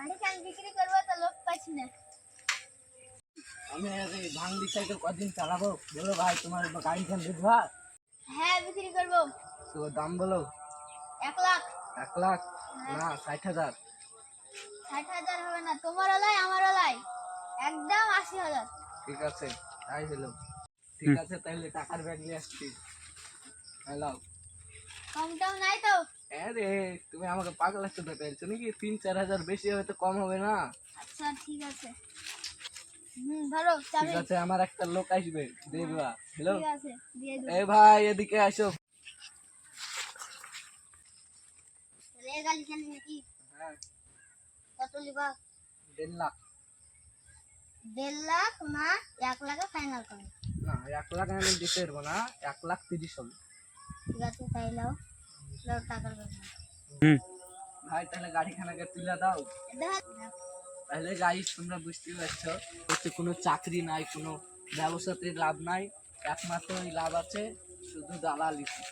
গাড়ি কাল বিক্রি করবো তো লোক পাচ্ছি না। আমি ভাঙড়ি সাইকেল কদিন চালাবো বলো ভাই, তোমার গাড়ি খান বুঝবা? হ্যাঁ বিক্রি করবো। তো দাম বলো। 1 লাখ। 1 লাখ না 60,000। 60,000 হবে না, তোমার ওলাই আমার ওলাই একদম 80,000। ঠিক আছে তাই হলো। ঠিক আছে তাহলে টাকার ব্যাগ নিয়ে আসছি। হ্যালো কমটাও নাই তো? আরে তুমি আমাকে পাগল আসতে পেরেছো নাকি? 3-4 হাজার বেশি হয়তো কম হবে না। আচ্ছা ঠিক আছে। ধরো ঠিক চাবি। আছে, আমার একটা লোক আসবে দিয়ে দিবা। হ্যালো ঠিক আছে দিয়ে দেব। এ ভাই এদিকে আসো। রে গাড়ি খালি নাকি? হ্যাঁ কত লিবা? 1.5 লাখ। 1.5 লাখ না 1 লাখে ফাইনাল করো। না 1 লাখ আমি দিতে পারবো না, 1,30,000 হবে। ঠিক আছে তাই লাও, লাও টাকার কথা। ভাই তাহলে গাড়িখানাকে তুলে দাও। তাহলে গাইস তোমরা বুঝতেই পারছো, হচ্ছে কোনো চাকরি নাই, কোনো ব্যবসাতে লাভ নাই, একমাত্র লাভ আছে শুধু দালালিতে।